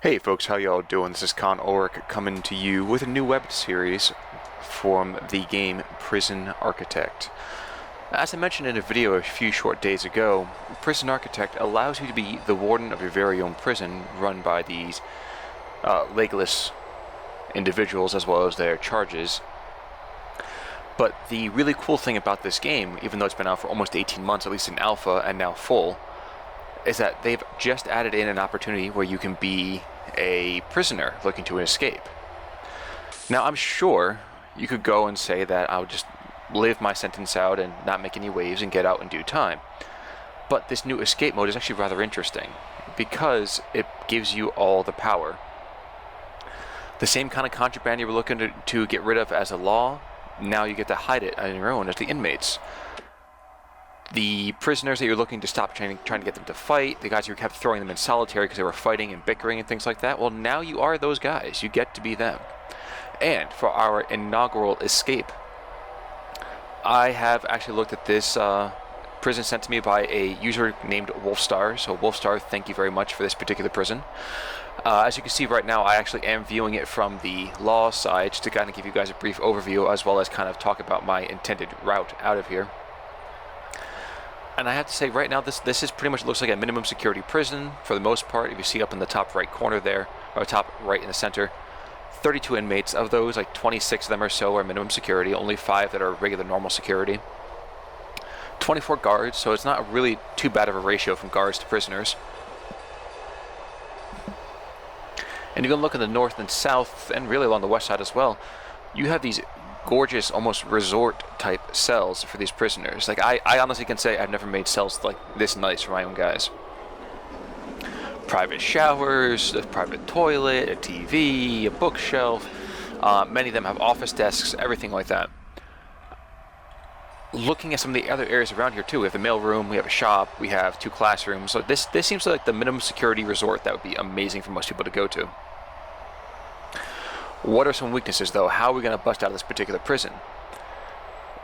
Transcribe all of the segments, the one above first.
Hey folks, how y'all doing? This is Con Ulrich coming to you with a new web series from the game Prison Architect. As I mentioned in a video a few short days ago, Prison Architect allows you to be the warden of your very own prison run by these legless individuals as well as their charges. But the really cool thing about this game, even though it's been out for almost 18 months, at least in alpha and now full, is that they've just added in an opportunity where you can be a prisoner looking to escape. Now, I'm sure you could go and say that I'll just live my sentence out and not make any waves and get out in due time. But this new escape mode is actually rather interesting because it gives you all the power. The same kind of contraband you were looking to get rid of as a law, now you get to hide it on your own as the inmates. The prisoners that you're looking to stop trying to get them to fight, the guys who kept throwing them in solitary because they were fighting and bickering and things like that, well, now you are those guys. You get to be them. And for our inaugural escape, I have actually looked at this prison sent to me by a user named Wolfstar. So Wolfstar, thank you very much for this particular prison. As you can see right now, I actually am viewing it from the law side just to kind of give you guys a brief overview as well as kind of talk about my intended route out of here. And I have to say, right now, this is pretty much looks like a minimum security prison for the most part. If you see up in the top right corner there, or top right in the center, 32 inmates. Of those, like 26 of them or so are minimum security, only 5 that are regular normal security. 24 guards, so it's not really too bad of a ratio from guards to prisoners. And you can look in the north and south, and really along the west side as well, you have these gorgeous, almost resort-type cells for these prisoners. Like, I honestly can say I've never made cells like this nice for my own guys. Private showers, a private toilet, a TV, a bookshelf. Many of them have office desks, everything like that. Looking at some of the other areas around here too, we have the mail room, we have a shop, we have 2 classrooms. So this seems like the minimum security resort that would be amazing for most people to go to. What are some weaknesses, though? How are we going to bust out of this particular prison?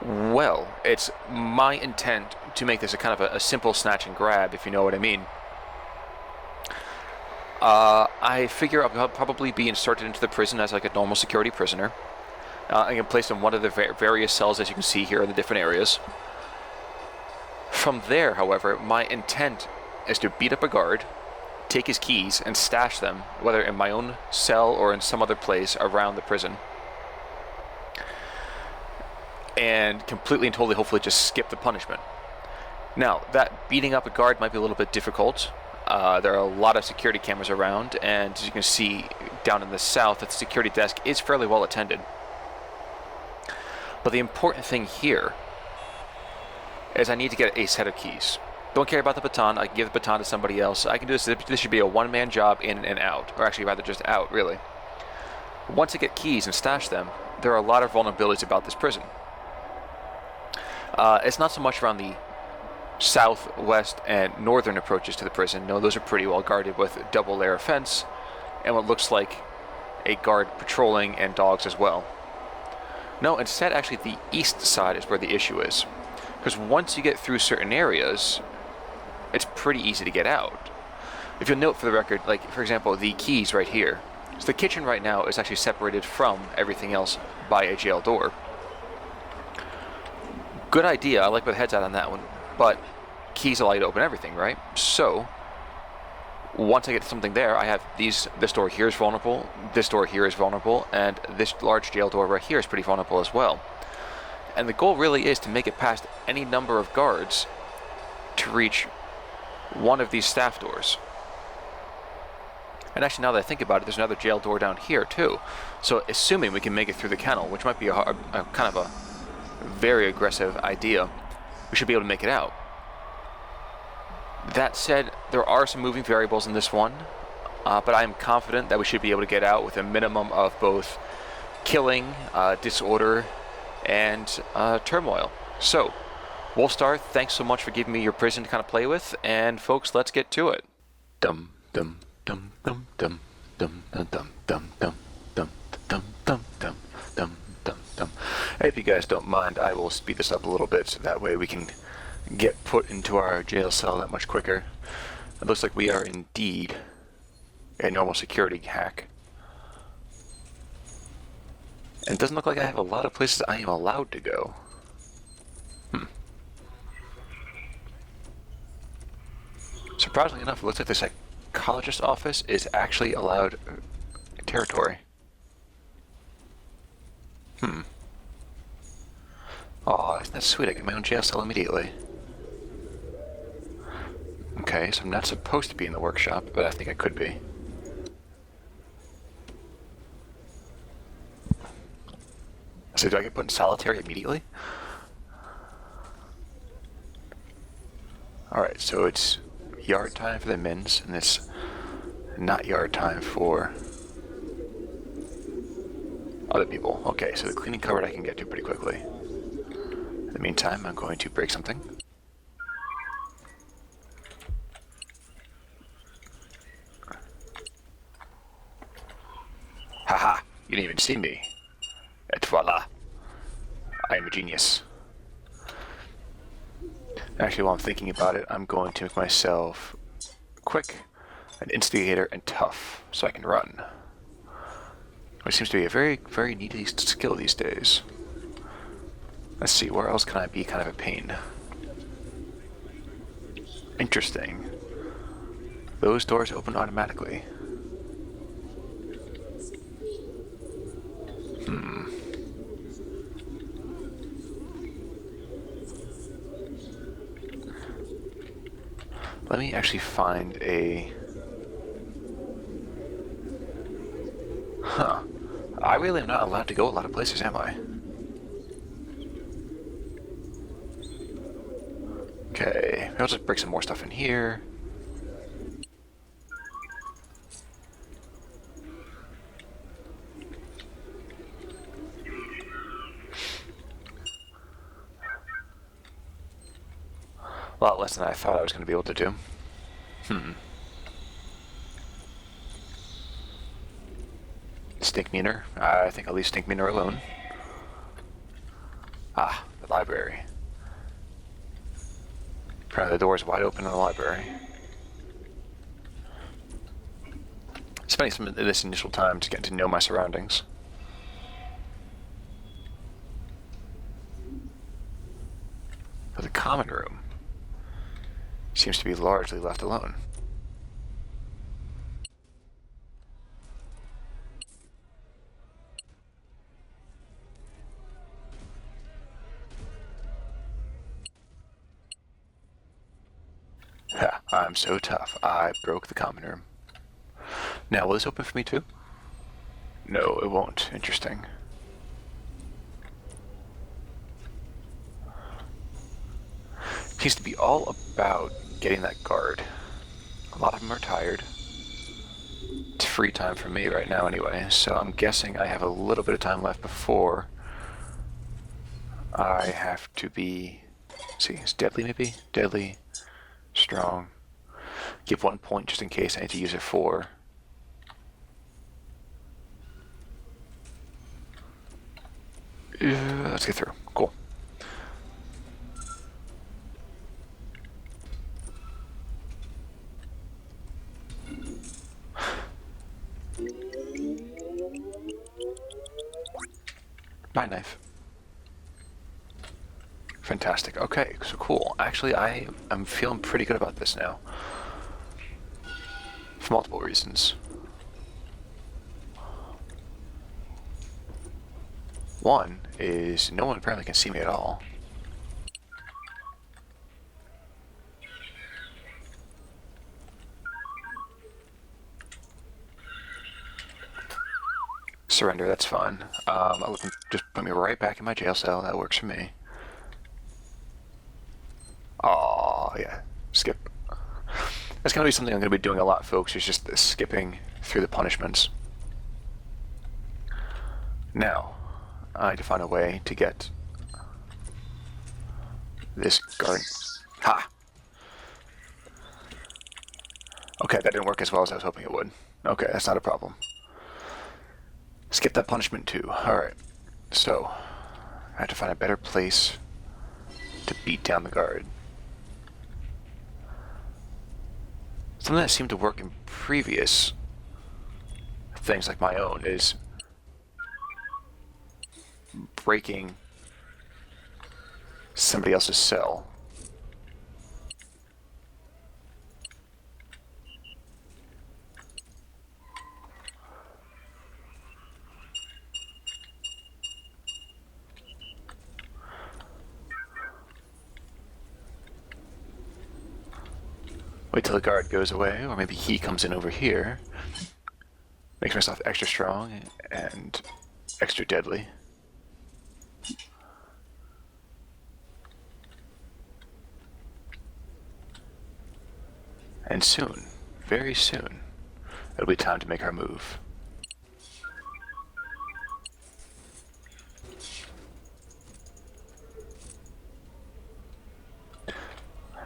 Well, it's my intent to make this a kind of a simple snatch and grab, if you know what I mean. I figure I'll probably be inserted into the prison as like a normal security prisoner. I can place in one of the various cells, as you can see here in the different areas. From there, however, my intent is to beat up a guard, take his keys, and stash them, whether in my own cell or in some other place around the prison. And completely and totally, hopefully, just skip the punishment. Now, that beating up a guard might be a little bit difficult. There are a lot of security cameras around, and as you can see down in the south, that the security desk is fairly well attended. But the important thing here is I need to get a set of keys. Don't care about the baton. I can give the baton to somebody else. I can do this. This should be a one-man job in and out, or actually rather just out, really. Once I get keys and stash them, there are a lot of vulnerabilities about this prison. It's not so much around the south, west, and northern approaches to the prison. No, those are pretty well guarded with a double layer fence and what looks like a guard patrolling and dogs as well. No, instead, actually, the east side is where the issue is. Because once you get through certain areas, it's pretty easy to get out. If you'll note for the record, like, for example, the keys right here. So the kitchen right now is actually separated from everything else by a jail door. Good idea. I like where the head's at on that one. But keys allow you to open everything, right? So once I get something there, I have this door here is vulnerable, this door here is vulnerable, and this large jail door right here is pretty vulnerable as well. And the goal really is to make it past any number of guards to reach one of these staff doors. And actually, now that I think about it, there's another jail door down here too. So assuming we can make it through the kennel, which might be a kind of a very aggressive idea, we should be able to make it out. That said, there are some moving variables in this one, but I am confident that we should be able to get out with a minimum of both killing, disorder, and turmoil. So, Wolfstar, thanks so much for giving me your prison to kind of play with, and folks, let's get to it. Dum dum dum dum dum dum dum dum dum dum dum dum dum dum dum dum dum. If you guys don't mind, I will speed this up a little bit so that way we can get put into our jail cell that much quicker. It looks like we are indeed a normal security hack. And it doesn't look like I have a lot of places I am allowed to go. Surprisingly enough, it looks like the psychologist's office is actually allowed territory. Aw, isn't that sweet? I get my own jail cell immediately. Okay, so I'm not supposed to be in the workshop, but I think I could be. So do I get put in solitary immediately? Alright, so it's yard time for the mins, and it's not yard time for other people. Okay, so the cleaning cupboard I can get to pretty quickly. In the meantime, I'm going to break something. Haha, you didn't even see me. Et voila. I am a genius. Actually, while I'm thinking about it, I'm going to make myself quick, an instigator, and tough, so I can run. Which seems to be a very, very needy skill these days. Let's see, where else can I be kind of a pain? Interesting. Those doors open automatically. Let me actually find a... I really am not allowed to go a lot of places, am I? Okay, maybe I'll just break some more stuff in here. A lot less than I thought I was going to be able to do. Stink meaner. I think I'll leave stink meaner alone. Ah, the library. Apparently the door is wide open in the library. Spending some of this initial time to get to know my surroundings. But the common room seems to be largely left alone. Ha, I'm so tough. I broke the common room. Now, will this open for me too? No, it won't. Interesting. Seems to be all about getting that guard. A lot of them are tired. It's free time for me right now anyway, so I'm guessing I have a little bit of time left before I have to be... Let's see, it's deadly maybe? Deadly, strong. Give 1 point just in case I need to use it for... let's get through. Cool. My knife. Fantastic. Okay, so cool. Actually, I'm feeling pretty good about this now. For multiple reasons. One is no one apparently can see me at all. Surrender, that's fine. I'll just put me right back in my jail cell. That works for me. Oh yeah, skip. That's gonna be something I'm gonna be doing a lot, folks. Is just the skipping through the punishments. Now, I need to find a way to get this guard. Ha! Okay, that didn't work as well as I was hoping it would. Okay, that's not a problem. Skip that punishment too. Alright, so I have to find a better place to beat down the guard. Something that seemed to work in previous things like my own is breaking somebody else's cell. Wait till the guard goes away, or maybe he comes in over here. Makes myself extra strong and extra deadly. And soon, very soon, it'll be time to make our move.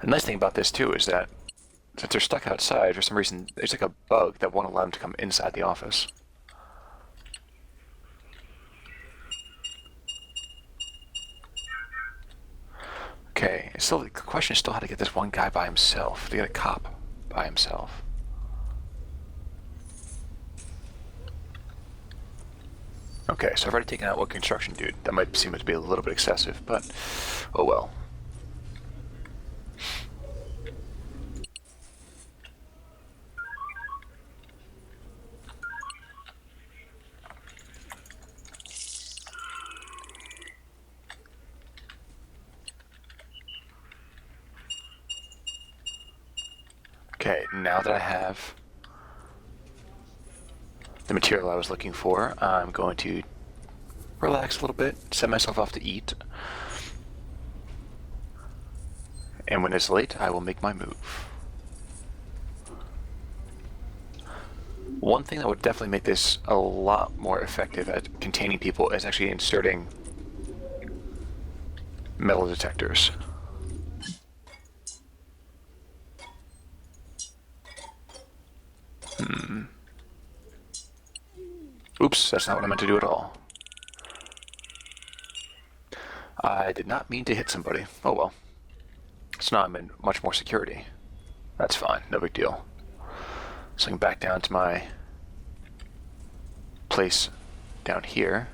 The nice thing about this too is that since they're stuck outside, for some reason, there's like a bug that won't allow them to come inside the office. Okay, still, the question is still how to get this one guy by himself, to get a cop by himself. Okay, so I've already taken out one construction dude. That might seem to be a little bit excessive, but oh well. Okay, now that I have the material I was looking for, I'm going to relax a little bit, set myself off to eat, and when it's late, I will make my move. One thing that would definitely make this a lot more effective at containing people is actually inserting metal detectors. Oops, that's not what I meant to do at all. I did not mean to hit somebody. Oh well. So now I'm in much more security. That's fine, no big deal. So I can back down to my place down here.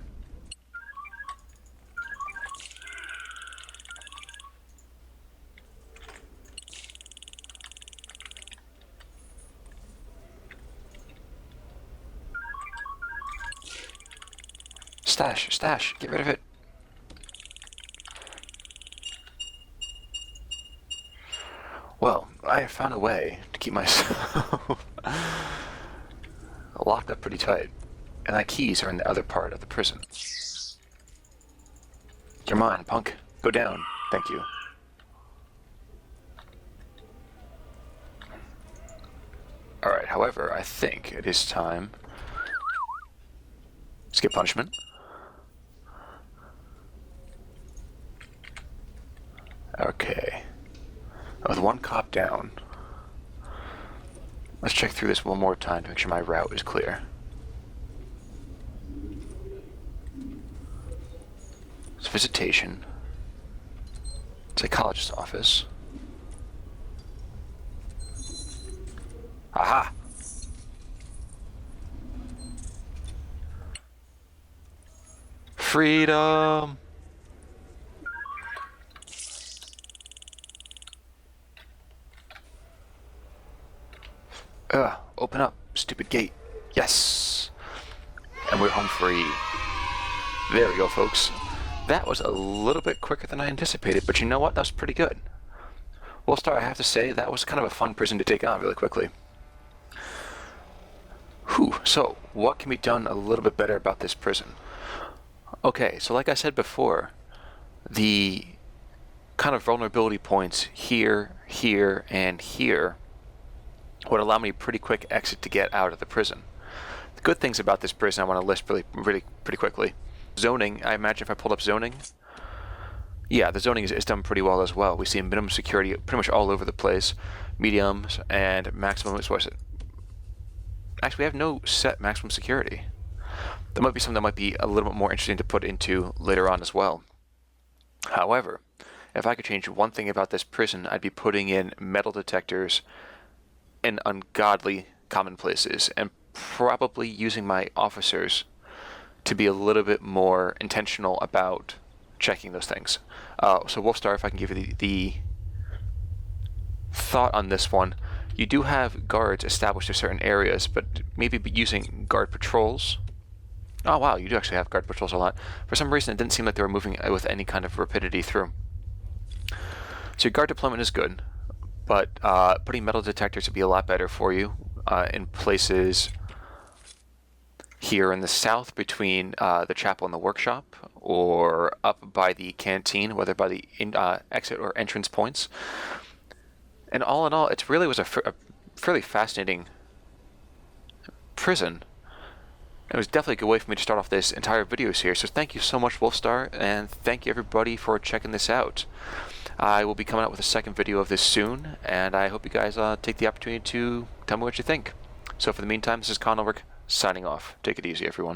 Stash, get rid of it. Well, I have found a way to keep myself locked up pretty tight. And my keys are in the other part of the prison. You're mine, punk. Go down. Thank you. Alright, however, I think it is time to skip punishment. Okay. With one cop down, let's check through this one more time to make sure my route is clear. It's visitation. Psychologist's office. Aha! Freedom! Open up, stupid gate. Yes! And we're home free. There we go, folks. That was a little bit quicker than I anticipated, but you know what? That was pretty good. Wolfstar, I have to say, that was kind of a fun prison to take on really quickly. Whew, so what can be done a little bit better about this prison? Okay, so like I said before, the kind of vulnerability points here, here, and here would allow me a pretty quick exit to get out of the prison. The good things about this prison I want to list really pretty quickly. Zoning, I imagine if I pulled up zoning, yeah, the zoning is done pretty well as well. We see minimum security pretty much all over the place, mediums, and maximum, what is it? Actually, we have no set maximum security. That might be something that might be a little bit more interesting to put into later on as well. However, if I could change one thing about this prison, I'd be putting in metal detectors in ungodly common places, and probably using my officers to be a little bit more intentional about checking those things. So Wolfstar, if I can give you the thought on this one, you do have guards established in certain areas, but maybe using guard patrols. Oh wow, you do actually have guard patrols a lot. For some reason it didn't seem like they were moving with any kind of rapidity through. So your guard deployment is good, but putting metal detectors would be a lot better for you in places here in the south between the chapel and the workshop, or up by the canteen, whether by the exit or entrance points. And all in all, it really was a fairly fascinating prison. It was definitely a good way for me to start off this entire video series. So thank you so much, Wolfstar, and thank you everybody for checking this out. I will be coming out with a second video of this soon, and I hope you guys take the opportunity to tell me what you think. So for the meantime, this is Connorwick signing off. Take it easy, everyone.